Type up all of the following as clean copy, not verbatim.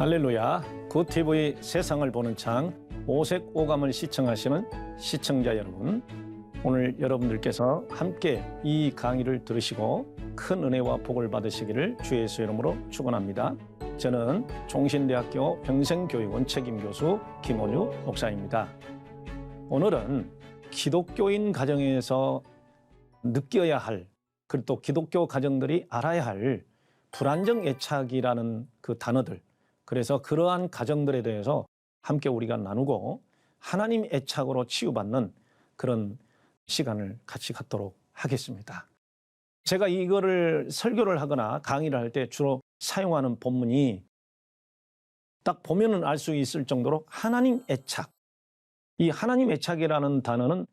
할렐루야. 굿TV 세상을 보는 창 오색 오감을 시청하시는 시청자 여러분, 오늘 여러분들께서 함께 이 강의를 들으시고 큰 은혜와 복을 받으시기를 주의 예수 이름으로 축원합니다. 저는 종신대학교 평생교육원 책임교수 김원유 목사입니다. 오늘은 기독교인 가정에서 느껴야 할, 그리고 또 기독교 가정들이 알아야 할 불안정 애착이라는 그 단어들, 그래서 그러한 가정들에 대해서 함께 우리가 나누고 하나님 애착으로 치유받는 그런 시간을 같이 갖도록 하겠습니다. 제가 이거를 설교를 하거나 강의를 할 때 주로 사용하는 본문이 딱 보면은 알 수 있을 정도로 하나님 애착. 이 하나님 애착이라는 단어는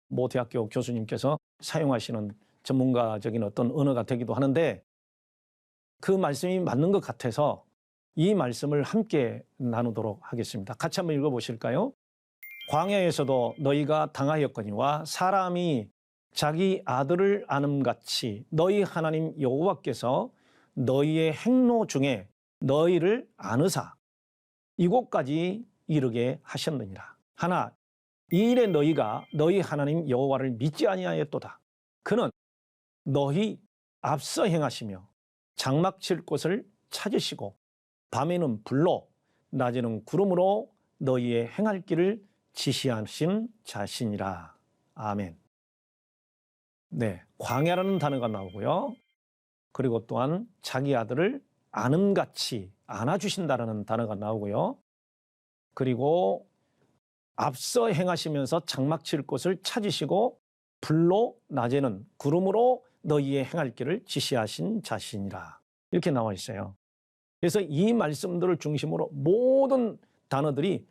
모 대학교 교수님께서 사용하시는 전문가적인 어떤 언어가 되기도 하는데, 그 말씀이 맞는 것 같아서 이 말씀을 함께 나누도록 하겠습니다. 같이 한번 읽어보실까요? 광야에서도 너희가 당하였거니와 사람이 자기 아들을 아음같이 너희 하나님 여호와께서 너희의 행로 중에 너희를 아느사 이곳까지 이르게 하셨느니라. 하나, 이 일에 너희가 너희 하나님 여호와를 믿지 아니하였도다. 그는 너희 앞서 행하시며 장막 칠 곳을 찾으시고 밤에는 불로 낮에는 구름으로 너희의 행할 길을 지시하신 자신이라. 아멘. 네, 광야라는 단어가 나오고요. 그리고 또한 자기 아들을 아음같이 안아주신다라는 단어가 나오고요. 그리고 앞서 행하시면서 장막 칠 곳을 찾으시고 불로 낮에는 구름으로 너희의 행할 길을 지시하신 자신이라. 이렇게 나와 있어요. 그래서 이 말씀들을 중심으로 모든 단어들이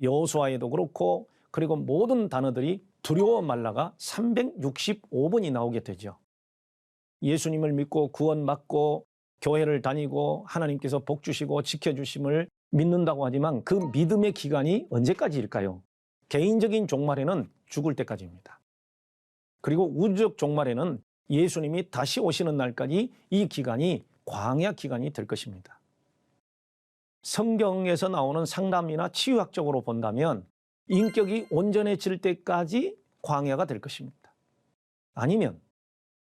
여호수아에도 그렇고, 그리고 모든 단어들이 두려워 말라가 365번이 나오게 되죠. 예수님을 믿고 구원받고 교회를 다니고 하나님께서 복 주시고 지켜주심을 믿는다고 하지만 그 믿음의 기간이 언제까지일까요? 개인적인 종말에는 죽을 때까지입니다. 그리고 우주적 종말에는 예수님이 다시 오시는 날까지 이 기간이 광야 기간이 될 것입니다. 성경에서 나오는 상담이나 치유학적으로 본다면 인격이 온전해질 때까지 광야가 될 것입니다. 아니면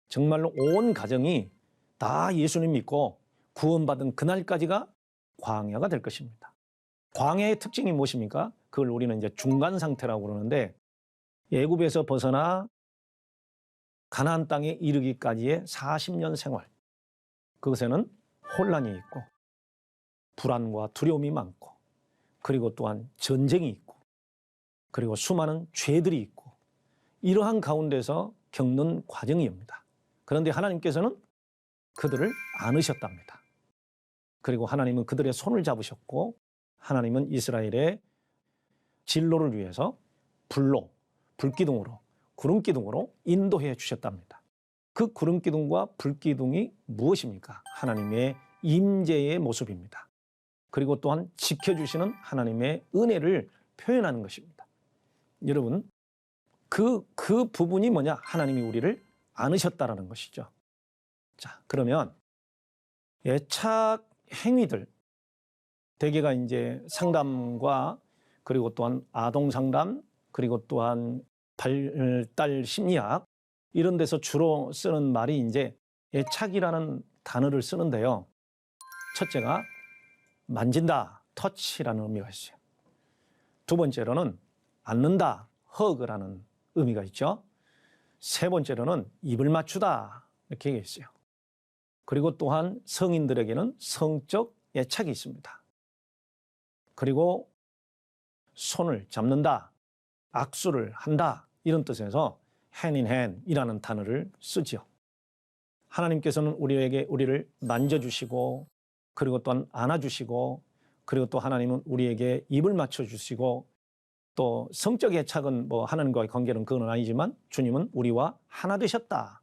정말로 온 가정이 다 예수님 믿고 구원받은 그날까지가 광야가 될 것입니다. 광야의 특징이 무엇입니까? 그걸 우리는 이제 중간 상태라고 그러는데, 애굽에서 벗어나 가나안 땅에 이르기까지의 40년 생활, 그것에는 혼란이 있고 불안과 두려움이 많고, 그리고 또한 전쟁이 있고, 그리고 수많은 죄들이 있고, 이러한 가운데서 겪는 과정이옵니다. 그런데 하나님께서는 그들을 안으셨답니다. 그리고 하나님은 그들의 손을 잡으셨고, 하나님은 이스라엘의 진로를 위해서 불로, 불기둥으로, 구름기둥으로 인도해 주셨답니다. 그 구름기둥과 불기둥이 무엇입니까? 하나님의 임재의 모습입니다. 그리고 또한 지켜주시는 하나님의 은혜를 표현하는 것입니다. 여러분, 그 부분이 뭐냐? 하나님이 우리를 안으셨다라는 것이죠. 자, 그러면 애착 행위들, 대개가 이제 상담과, 그리고 또한 아동 상담, 그리고 또한 발달 심리학, 이런 데서 주로 쓰는 말이 이제 애착이라는 단어를 쓰는데요. 첫째가 만진다, 터치라는 의미가 있어요. 두 번째로는 안는다, 허그라는 의미가 있죠. 세 번째로는 입을 맞추다, 이렇게 얘기했어요. 그리고 또한 성인들에게는 성적 애착이 있습니다. 그리고 손을 잡는다, 악수를 한다, 이런 뜻에서 hand in hand이라는 단어를 쓰죠. 하나님께서는 우리를 만져주시고, 그리고 또한 안아주시고, 그리고 또 하나님은 우리에게 입을 맞춰주시고, 또 성적 애착은 뭐 하나님과의 관계는 그건 아니지만 주님은 우리와 하나 되셨다,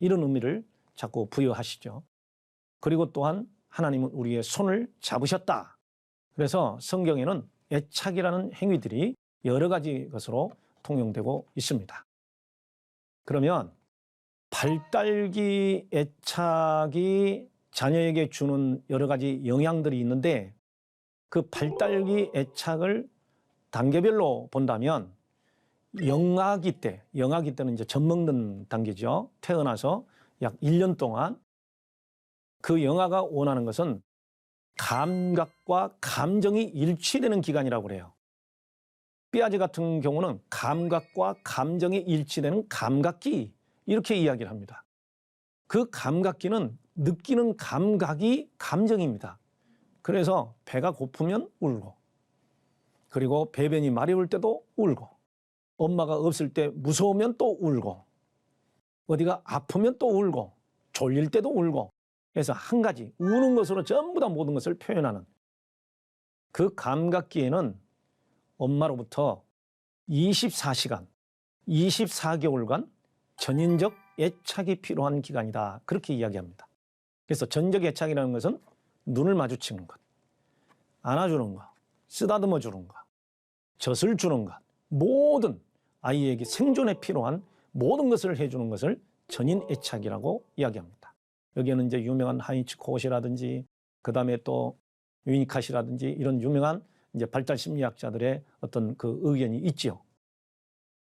이런 의미를 자꾸 부여하시죠. 그리고 또한 하나님은 우리의 손을 잡으셨다. 그래서 성경에는 애착이라는 행위들이 여러 가지 것으로 통용되고 있습니다. 그러면 발달기 애착이 자녀에게 주는 여러 가지 영향들이 있는데 그 발달기 애착을 단계별로 본다면 영아기 때는 이제 젖 먹는 단계죠. 태어나서 약 1년 동안 그 영아가 원하는 것은 감각과 감정이 일치되는 기간이라고 그래요. 삐아제 같은 경우는 감각과 감정이 일치되는 감각기 이렇게 이야기를 합니다. 그 감각기는 느끼는 감각이 감정입니다. 그래서 배가 고프면 울고 그리고 배변이 마려울 때도 울고 엄마가 없을 때 무서우면 또 울고 어디가 아프면 또 울고 졸릴 때도 울고 그래서 한 가지 우는 것으로 전부 다 모든 것을 표현하는 그 감각기에는 엄마로부터 24시간, 24개월간 전인적 애착이 필요한 기간이다. 그렇게 이야기합니다. 그래서 전적 애착이라는 것은 눈을 마주치는 것, 안아주는 것, 쓰다듬어 주는 것, 젖을 주는 것, 모든 아이에게 생존에 필요한 모든 것을 해주는 것을 전인 애착이라고 이야기합니다. 여기에는 이제 유명한 하인츠 콧이라든지 그 다음에 또 위니캇이라든지 이런 유명한 이제 발달 심리학자들의 어떤 그 의견이 있지요.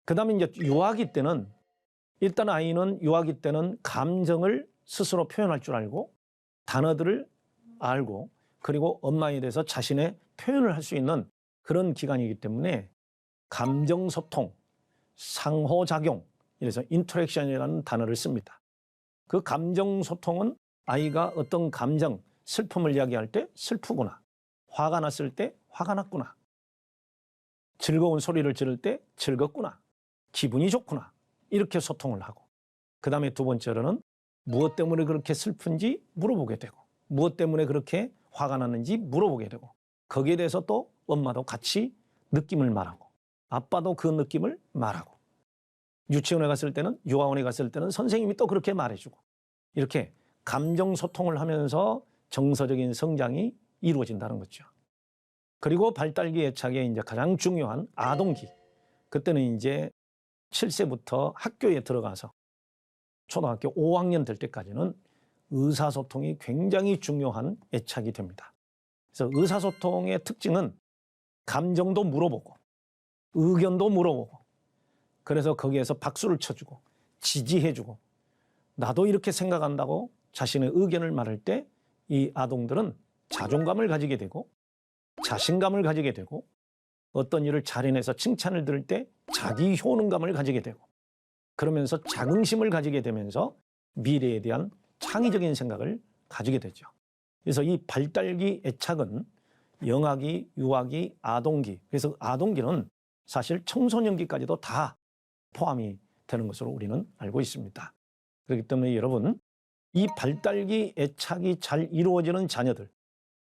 그 다음에 이제 유아기 때는 일단 아이는 유아기 때는 감정을 스스로 표현할 줄 알고 단어들을 알고 그리고 엄마에 대해서 자신의 표현을 할 수 있는 그런 기간이기 때문에 감정소통, 상호작용, 이래서 인터랙션이라는 단어를 씁니다. 그 감정소통은 아이가 어떤 감정, 슬픔을 이야기할 때 슬프구나, 화가 났을 때 화가 났구나, 즐거운 소리를 지를 때 즐겁구나, 기분이 좋구나 이렇게 소통을 하고 그 다음에 두 번째로는 무엇 때문에 그렇게 슬픈지 물어보게 되고 무엇 때문에 그렇게 화가 났는지 물어보게 되고 거기에 대해서 또 엄마도 같이 느낌을 말하고 아빠도 그 느낌을 말하고 유치원에 갔을 때는 유아원에 갔을 때는 선생님이 또 그렇게 말해주고 이렇게 감정 소통을 하면서 정서적인 성장이 이루어진다는 거죠. 그리고 발달기 애착의 이제 가장 중요한 아동기 그때는 이제 7세부터 학교에 들어가서 초등학교 5학년 될 때까지는 의사소통이 굉장히 중요한 애착이 됩니다. 그래서 의사소통의 특징은 감정도 물어보고 의견도 물어보고 그래서 거기에서 박수를 쳐주고 지지해주고 나도 이렇게 생각한다고 자신의 의견을 말할 때 이 아동들은 자존감을 가지게 되고 자신감을 가지게 되고 어떤 일을 잘 해내서 칭찬을 들을 때 자기 효능감을 가지게 되고 그러면서 자긍심을 가지게 되면서 미래에 대한 창의적인 생각을 가지게 되죠. 그래서 이 발달기 애착은 영아기, 유아기, 아동기 그래서 아동기는 사실 청소년기까지도 다 포함이 되는 것으로 우리는 알고 있습니다. 그렇기 때문에 여러분 이 발달기 애착이 잘 이루어지는 자녀들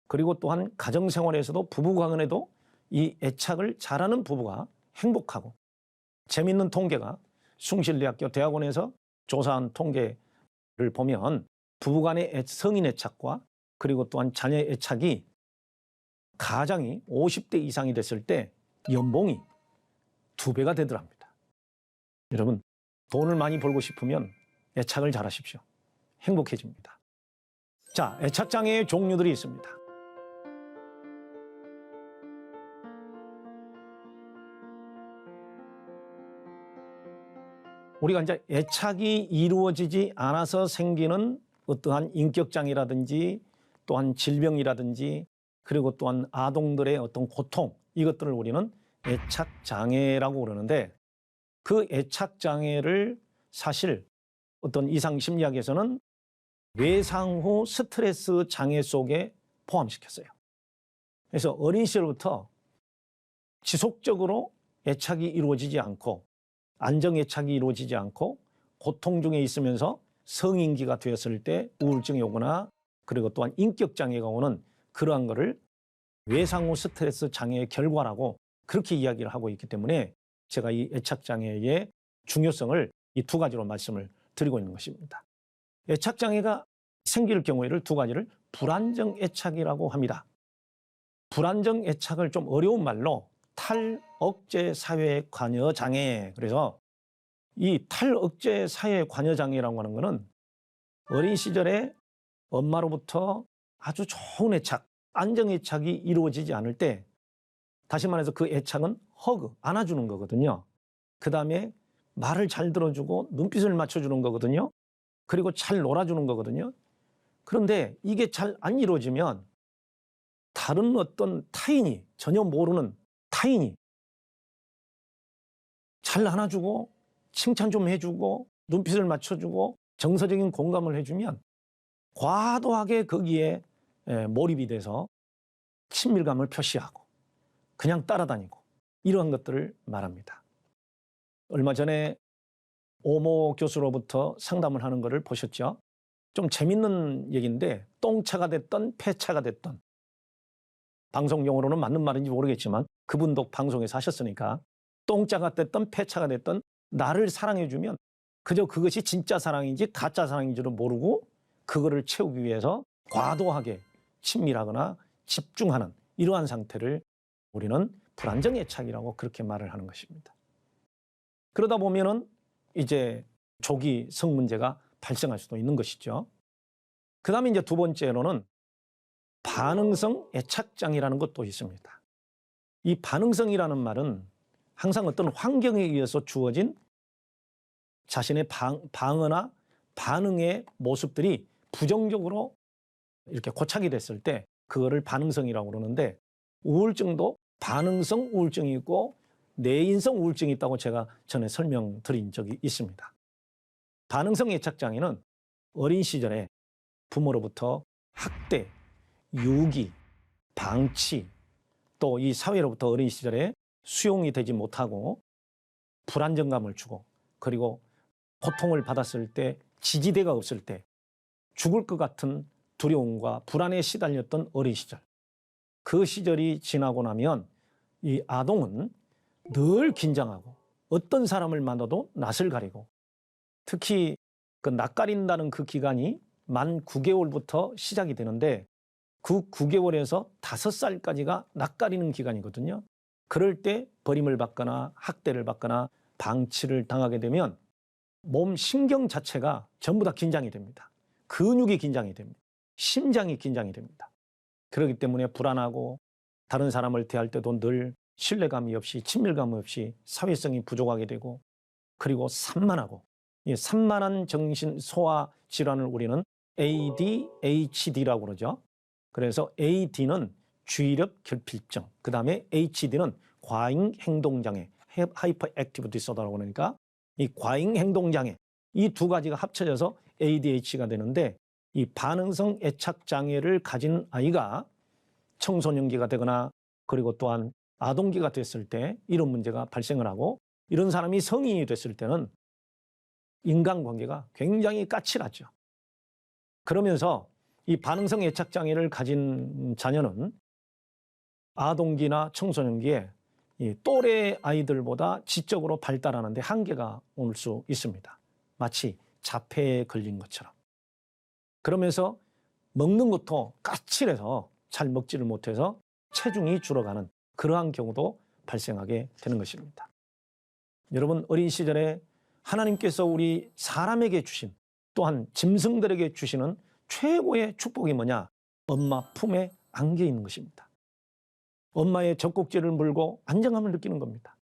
그리고 또한 가정생활에서도 부부간에도 이 애착을 잘하는 부부가 행복하고 재미있는 통계가 숭실대학교 대학원에서 조사한 통계를 보면 부부간의 성인 애착과 그리고 또한 자녀 애착이 가장이 50대 이상이 됐을 때 연봉이 2배가 되더랍니다. 여러분 돈을 많이 벌고 싶으면 애착을 잘 하십시오. 행복해집니다. 자, 애착장애의 종류들이 있습니다. 우리가 이제 애착이 이루어지지 않아서 생기는 어떠한 인격장애라든지 또한 질병이라든지 그리고 또한 아동들의 어떤 고통 이것들을 우리는 애착장애라고 그러는데 그 애착장애를 사실 어떤 이상심리학에서는 외상 후 스트레스 장애 속에 포함시켰어요. 그래서 어린 시절부터 지속적으로 애착이 이루어지지 않고 안정애착이 이루어지지 않고 고통 중에 있으면서 성인기가 되었을 때 우울증이 오거나 그리고 또한 인격장애가 오는 그러한 것을 외상 후 스트레스 장애의 결과라고 그렇게 이야기를 하고 있기 때문에 제가 이 애착장애의 중요성을 이 두 가지로 말씀을 드리고 있는 것입니다. 애착장애가 생길 경우에를 두 가지를 불안정 애착이라고 합니다. 불안정 애착을 좀 어려운 말로 탈억제 사회 관여 장애. 그래서 이 탈억제 사회 관여 장애라고 하는 것은 어린 시절에 엄마로부터 아주 좋은 애착, 안정 애착이 이루어지지 않을 때, 다시 말해서 그 애착은 허그, 안아주는 거거든요. 그 다음에 말을 잘 들어주고 눈빛을 맞춰주는 거거든요. 그리고 잘 놀아주는 거거든요. 그런데 이게 잘 안 이루어지면 다른 어떤 타인이, 전혀 모르는 타인이 잘 안아주고 칭찬 좀 해주고 눈빛을 맞춰주고 정서적인 공감을 해주면 과도하게 거기에 몰입이 돼서 친밀감을 표시하고 그냥 따라다니고 이러한 것들을 말합니다. 얼마 전에 오모 교수로부터 상담을 하는 것을 보셨죠? 좀 재밌는 얘기인데, 똥차가 됐던 폐차가 됐던, 방송 용어로는 맞는 말인지 모르겠지만 그분도 방송에서 하셨으니까, 똥차가 됐던 폐차가 됐던 나를 사랑해주면 그저 그것이 진짜 사랑인지 가짜 사랑인지를 모르고 그거를 채우기 위해서 과도하게 친밀하거나 집중하는 이러한 상태를 우리는 불안정 애착이라고 그렇게 말을 하는 것입니다. 그러다 보면은 이제 조기 성문제가 발생할 수도 있는 것이죠. 그 다음에 이제 두 번째로는 반응성 애착장애라는 것도 있습니다. 이 반응성이라는 말은 항상 어떤 환경에 의해서 주어진 자신의 방어나 반응의 모습들이 부정적으로 이렇게 고착이 됐을 때 그거를 반응성이라고 그러는데, 우울증도 반응성 우울증이 있고 내인성 우울증이 있다고 제가 전에 설명드린 적이 있습니다. 반응성 애착장애는 어린 시절에 부모로부터 학대, 유기, 방치, 또 이 사회로부터 어린 시절에 수용이 되지 못하고 불안정감을 주고, 그리고 고통을 받았을 때 지지대가 없을 때 죽을 것 같은 두려움과 불안에 시달렸던 어린 시절, 그 시절이 지나고 나면 이 아동은 늘 긴장하고 어떤 사람을 만나도 낯을 가리고, 특히 그 낯가린다는 그 기간이 만 9개월부터 시작이 되는데 그 9개월에서 5살까지가 낯가리는 기간이거든요. 그럴 때 버림을 받거나 학대를 받거나 방치를 당하게 되면 몸 신경 자체가 전부 다 긴장이 됩니다. 근육이 긴장이 됩니다. 심장이 긴장이 됩니다. 그렇기 때문에 불안하고 다른 사람을 대할 때도 늘 신뢰감이 없이 친밀감 없이 사회성이 부족하게 되고, 그리고 산만하고, 이 산만한 정신 소화 질환을 우리는 ADHD라고 그러죠. 그래서 AD는 주의력 결핍증, 그 다음에 HD는 과잉 행동장애, 하이퍼 액티브 디소더라고 그러니까 이 과잉 행동장애, 이 두 가지가 합쳐져서 ADHD가 되는데, 이 반응성 애착 장애를 가진 아이가 청소년기가 되거나 그리고 또한 아동기가 됐을 때 이런 문제가 발생을 하고, 이런 사람이 성인이 됐을 때는 인간관계가 굉장히 까칠하죠. 그러면서 이 반응성 애착 장애를 가진 자녀는 아동기나 청소년기에 이 또래 아이들보다 지적으로 발달하는 데 한계가 올 수 있습니다. 마치 자폐에 걸린 것처럼. 그러면서 먹는 것도 까칠해서 잘 먹지를 못해서 체중이 줄어가는 그러한 경우도 발생하게 되는 것입니다. 여러분, 어린 시절에 하나님께서 우리 사람에게 주신, 또한 짐승들에게 주시는 최고의 축복이 뭐냐? 엄마 품에 안겨 있는 것입니다. 엄마의 젖꼭지를 물고 안정감을 느끼는 겁니다.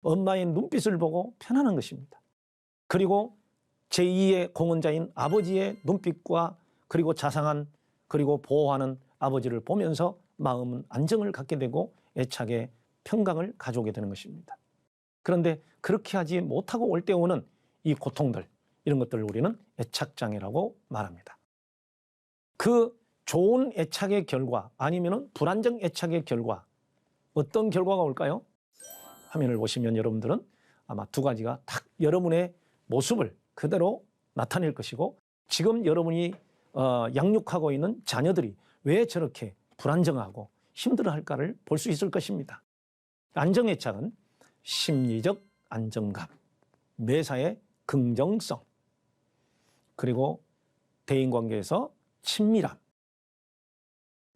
엄마의 눈빛을 보고 편안한 것입니다. 그리고 제2의 공헌자인 아버지의 눈빛과 그리고 자상한 그리고 보호하는 아버지를 보면서 마음은 안정을 갖게 되고 애착의 평강을 가져오게 되는 것입니다. 그런데 그렇게 하지 못하고 올 때 오는 이 고통들, 이런 것들을 우리는 애착장애라고 말합니다. 그 좋은 애착의 결과 아니면 불안정 애착의 결과, 어떤 결과가 올까요? 화면을 보시면 여러분들은 아마 두 가지가 딱 여러분의 모습을 그대로 나타낼 것이고, 지금 여러분이 양육하고 있는 자녀들이 왜 저렇게 불안정하고 힘들어할까를 볼 수 있을 것입니다. 안정애착은 심리적 안정감, 매사에 긍정성, 그리고 대인관계에서 친밀함.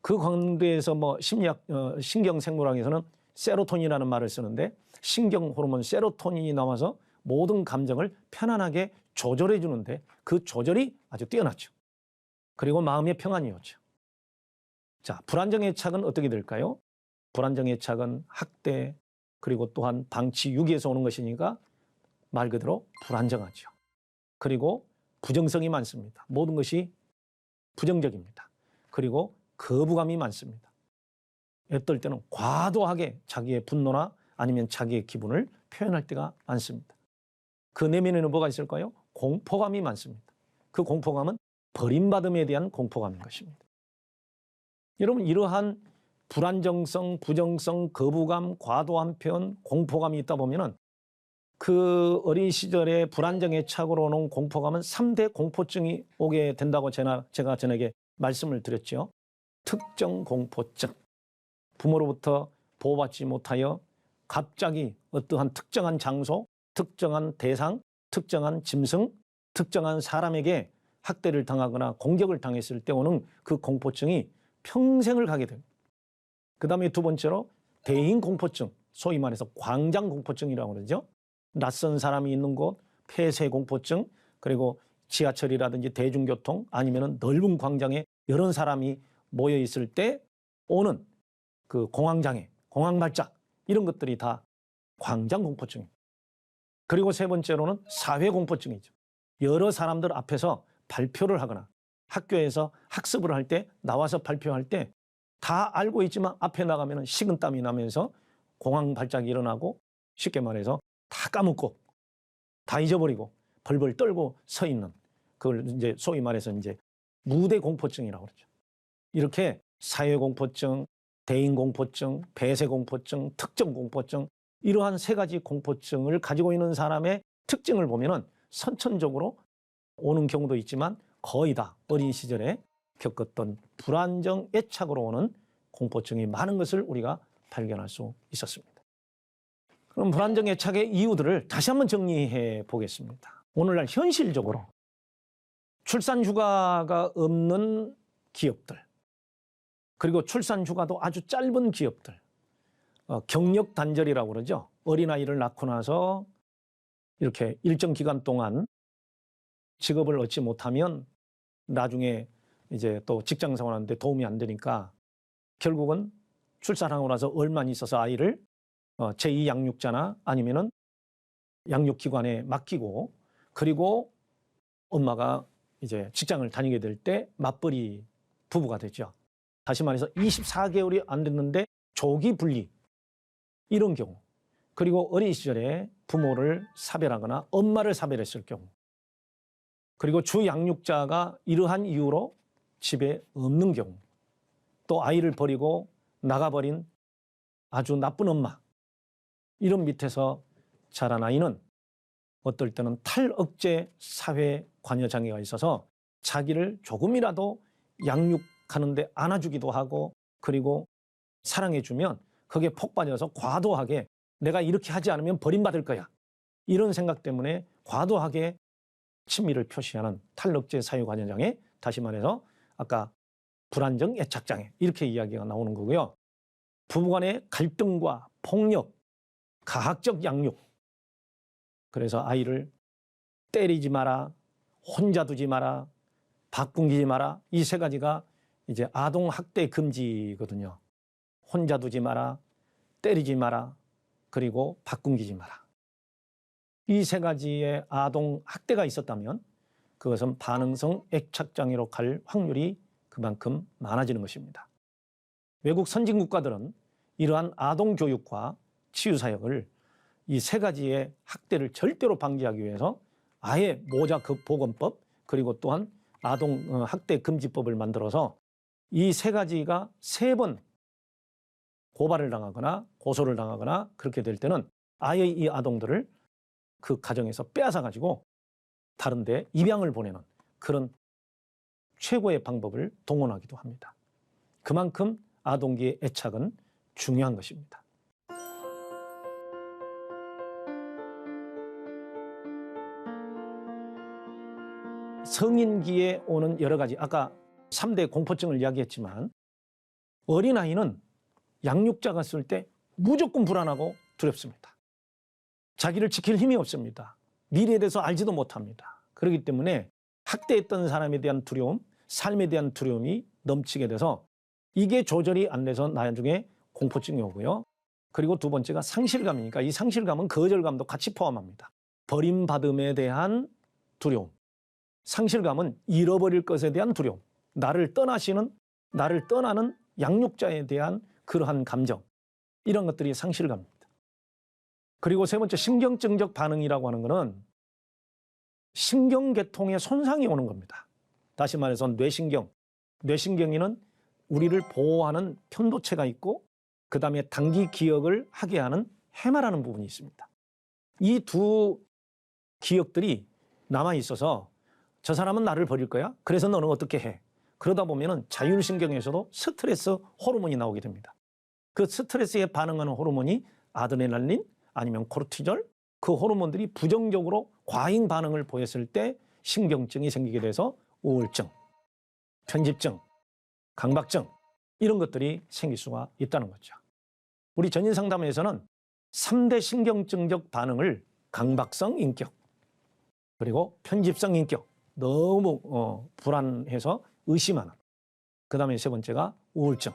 그 관계에서 뭐 심리학, 신경생물학에서는 세로토닌이라는 말을 쓰는데, 신경 호르몬 세로토닌이 나와서 모든 감정을 편안하게 조절해 주는데 그 조절이 아주 뛰어나죠. 그리고 마음의 평안이 오죠. 자, 불안정애착은 어떻게 될까요? 불안정애착은 학대 그리고 또한 방치 유기에서 오는 것이니까 말 그대로 불안정하죠. 그리고 부정성이 많습니다. 모든 것이 부정적입니다. 그리고 거부감이 많습니다. 어떨 때는 과도하게 자기의 분노나 아니면 자기의 기분을 표현할 때가 많습니다. 그 내면에는 뭐가 있을까요? 공포감이 많습니다. 그 공포감은 버림받음에 대한 공포감인 것입니다. 여러분, 이러한 불안정성, 부정성, 거부감, 과도한 표현, 공포감이 있다 보면은 그 어린 시절에 불안정애착으로 오는 공포감은 3대 공포증이 오게 된다고 제가 전에게 말씀을 드렸죠. 특정 공포증. 부모로부터 보호받지 못하여 갑자기 어떠한 특정한 장소, 특정한 대상, 특정한 짐승, 특정한 사람에게 학대를 당하거나 공격을 당했을 때 오는 그 공포증이 평생을 가게 됩니다. 그 다음에 두 번째로 대인 공포증, 소위 말해서 광장 공포증이라고 그러죠. 낯선 사람이 있는 곳, 폐쇄 공포증, 그리고 지하철이라든지 대중교통 아니면 넓은 광장에 여러 사람이 모여 있을 때 오는 그 공황장애, 공황발작 이런 것들이 다 광장 공포증입니다. 그리고 세 번째로는 사회 공포증이죠. 여러 사람들 앞에서 발표를 하거나 학교에서 학습을 할 때 나와서 발표할 때 다 알고 있지만 앞에 나가면 식은땀이 나면서 공황발작이 일어나고 쉽게 말해서 다 까먹고 다 잊어버리고 벌벌 떨고 서 있는 그걸 이제 소위 말해서 이제 무대 공포증이라고 그러죠. 이렇게 사회 공포증, 대인 공포증, 폐쇄 공포증, 특정 공포증 이러한 세 가지 공포증을 가지고 있는 사람의 특징을 보면은 선천적으로 오는 경우도 있지만 거의 다 어린 시절에 겪었던 불안정 애착으로 오는 공포증이 많은 것을 우리가 발견할 수 있었습니다. 그럼 불안정 애착의 이유들을 다시 한번 정리해 보겠습니다. 오늘날 현실적으로 출산 휴가가 없는 기업들, 그리고 출산 휴가도 아주 짧은 기업들, 경력 단절이라고 그러죠. 어린아이를 낳고 나서 이렇게 일정 기간 동안 직업을 얻지 못하면 나중에 이제 또 직장 생활하는데 도움이 안 되니까 결국은 출산하고 나서 얼마 있어서 아이를 제2 양육자나 아니면은 양육기관에 맡기고 그리고 엄마가 이제 직장을 다니게 될 때 맞벌이 부부가 되죠. 다시 말해서 24개월이 안 됐는데 조기 분리 이런 경우, 그리고 어린 시절에 부모를 사별하거나 엄마를 사별했을 경우, 그리고 주 양육자가 이러한 이유로 집에 없는 경우, 또 아이를 버리고 나가버린 아주 나쁜 엄마, 이런 밑에서 자란 아이는 어떨 때는 탈억제 사회 관여 장애가 있어서 자기를 조금이라도 양육하는데 안아주기도 하고 그리고 사랑해주면 거기에 폭 빠져서 과도하게 내가 이렇게 하지 않으면 버림받을 거야, 이런 생각 때문에 과도하게 친밀을 표시하는 탈억제 사회 관여 장애, 다시 말해서 아까 불안정 애착 장애 이렇게 이야기가 나오는 거고요. 부부간의 갈등과 폭력, 가학적 양육, 그래서 아이를 때리지 마라, 혼자 두지 마라, 바꾸기지 마라, 이 세 가지가 이제 아동 학대 금지거든요. 혼자 두지 마라, 때리지 마라, 그리고 바꾸기지 마라. 이 세 가지의 아동 학대가 있었다면 그것은 반응성 애착 장애로 갈 확률이 그만큼 많아지는 것입니다. 외국 선진 국가들은 이러한 아동 교육과 치유 사역을 이 세 가지의 학대를 절대로 방지하기 위해서 아예 모자 보건법 그리고 또한 아동 학대 금지법을 만들어서 이 세 가지가 3번 고발을 당하거나 고소를 당하거나 그렇게 될 때는 아예 이 아동들을 그 가정에서 빼앗아 가지고 다른 데 입양을 보내는 그런 최고의 방법을 동원하기도 합니다. 그만큼 아동기의 애착은 중요한 것입니다. 성인기에 오는 여러 가지, 아까 3대 공포증을 이야기했지만 어린아이는 양육자가 있을 때 무조건 불안하고 두렵습니다. 자기를 지킬 힘이 없습니다. 미래에 대해서 알지도 못합니다. 그렇기 때문에 학대했던 사람에 대한 두려움, 삶에 대한 두려움이 넘치게 돼서 이게 조절이 안 돼서 나중에 공포증이 오고요. 그리고 두 번째가 상실감이니까 이 상실감은 거절감도 같이 포함합니다. 버림받음에 대한 두려움. 상실감은 잃어버릴 것에 대한 두려움. 나를 떠나는 양육자에 대한 그러한 감정. 이런 것들이 상실감입니다. 그리고 세 번째 신경증적 반응이라고 하는 것은 신경계통에 손상이 오는 겁니다. 다시 말해서 뇌신경에는 우리를 보호하는 편도체가 있고 그 다음에 단기 기억을 하게 하는 해마라는 부분이 있습니다. 이 두 기억들이 남아있어서 저 사람은 나를 버릴 거야? 그래서 너는 어떻게 해? 그러다 보면 자율신경에서도 스트레스 호르몬이 나오게 됩니다. 그 스트레스에 반응하는 호르몬이 아드레날린 아니면 코르티졸, 그 호르몬들이 부정적으로 과잉 반응을 보였을 때 신경증이 생기게 돼서 우울증, 편집증, 강박증 이런 것들이 생길 수가 있다는 거죠. 우리 전인상담에서는 3대 신경증적 반응을 강박성 인격, 그리고 편집성 인격, 너무 불안해서 의심하는, 그 다음에 세 번째가 우울증.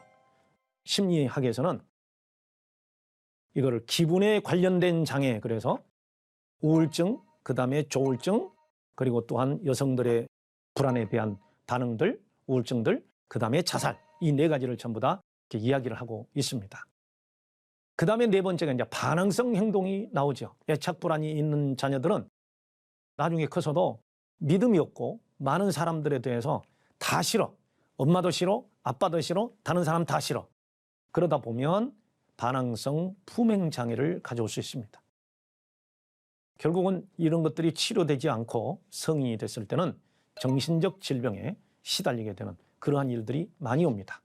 심리학에서는 이거를 기분에 관련된 장애, 그래서 우울증, 그 다음에 조울증, 그리고 또한 여성들의 불안에 대한 반응들, 우울증들, 그 다음에 자살, 이 네 가지를 전부 다 이렇게 이야기를 하고 있습니다. 그 다음에 네 번째가 이제 반항성 행동이 나오죠. 애착 불안이 있는 자녀들은 나중에 커서도 믿음이 없고 많은 사람들에 대해서 다 싫어. 엄마도 싫어, 아빠도 싫어, 다른 사람 다 싫어. 그러다 보면 반항성 품행 장애를 가져올 수 있습니다. 결국은 이런 것들이 치료되지 않고 성인이 됐을 때는 정신적 질병에 시달리게 되는 그러한 일들이 많이 옵니다.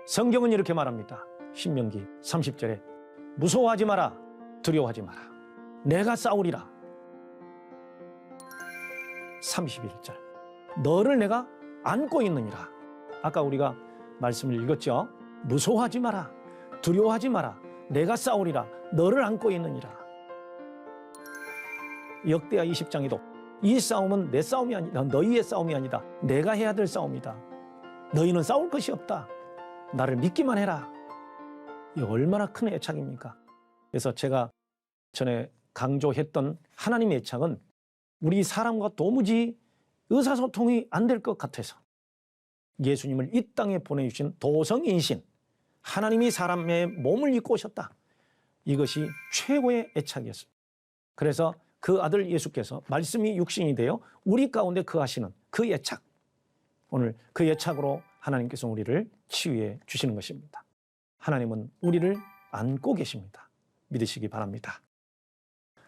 성경은 이렇게 말합니다. 신명기 30절에 무서워하지 마라, 두려워하지 마라. 내가 싸우리라. 31절 너를 내가 안고 있느니라. 아까 우리가 말씀을 읽었죠. 무서워하지 마라, 두려워하지 마라. 내가 싸우리라. 너를 안고 있느니라. 역대하 20장에도 이 싸움은 내 싸움이 아니다. 너희의 싸움이 아니다. 내가 해야 될 싸움이다. 너희는 싸울 것이 없다. 나를 믿기만 해라. 이 얼마나 큰 애착입니까? 그래서 제가 전에 강조했던 하나님의 애착은 우리 사람과 도무지 의사소통이 안 될 것 같아서 예수님을 이 땅에 보내주신 도성인신, 하나님이 사람의 몸을 입고 오셨다. 이것이 최고의 애착이었습니다. 그래서 그 아들 예수께서 말씀이 육신이 되어 우리 가운데 거하시는 그 애착, 오늘 그 애착으로 하나님께서 우리를 치유해 주시는 것입니다. 하나님은 우리를 안고 계십니다. 믿으시기 바랍니다.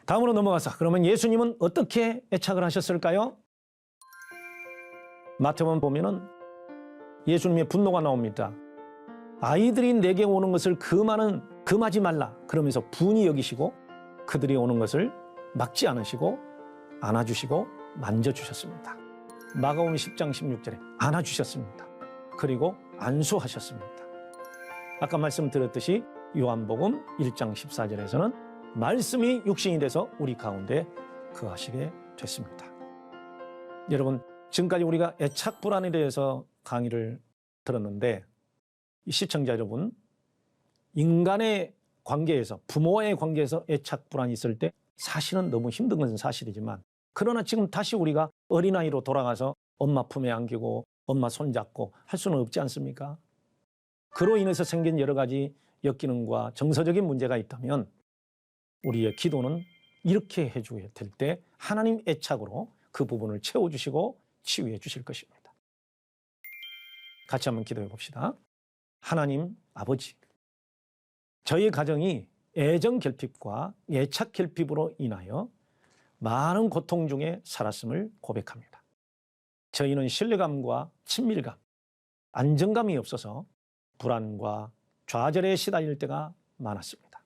다음으로 넘어가서 그러면 예수님은 어떻게 애착을 하셨을까요? 마태복음 보면은 예수님의 분노가 나옵니다. 아이들이 내게 오는 것을 금하지 말라. 그러면서 분이 여기시고 그들이 오는 것을 막지 않으시고 안아주시고 만져주셨습니다. 마가복음 10장 16절에 안아주셨습니다. 그리고 안수하셨습니다. 아까 말씀드렸듯이 요한복음 1장 14절에서는 말씀이 육신이 돼서 우리 가운데 거하시게 됐습니다. 여러분, 지금까지 우리가 애착 불안에 대해서 강의를 들었는데 이 시청자 여러분, 인간의 관계에서, 부모의 관계에서 애착 불안이 있을 때 사실은 너무 힘든 것은 사실이지만, 그러나 지금 다시 우리가 어린아이로 돌아가서 엄마 품에 안기고 엄마 손잡고 할 수는 없지 않습니까? 그로 인해서 생긴 여러 가지 역기능과 정서적인 문제가 있다면 우리의 기도는 이렇게 해줘야 될 때 하나님 애착으로 그 부분을 채워주시고 치유해 주실 것입니다. 같이 한번 기도해 봅시다. 하나님 아버지, 저희 가정이 애정 결핍과 애착 결핍으로 인하여 많은 고통 중에 살았음을 고백합니다. 저희는 신뢰감과 친밀감, 안정감이 없어서 불안과 좌절에 시달릴 때가 많았습니다.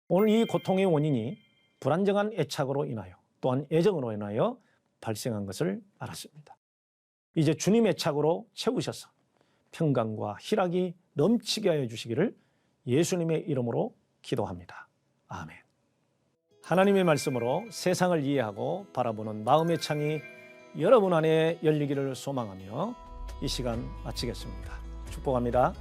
오늘 이 고통의 원인이 불안정한 애착으로 인하여 또한 애정으로 인하여 발생한 것을 알았습니다. 이제 주님 애착으로 채우셔서 평강과 희락이 넘치게 하여 주시기를 예수님의 이름으로 기도합니다. 아멘. 하나님의 말씀으로 세상을 이해하고 바라보는 마음의 창이 여러분 안에 열리기를 소망하며 이 시간 마치겠습니다. 축복합니다.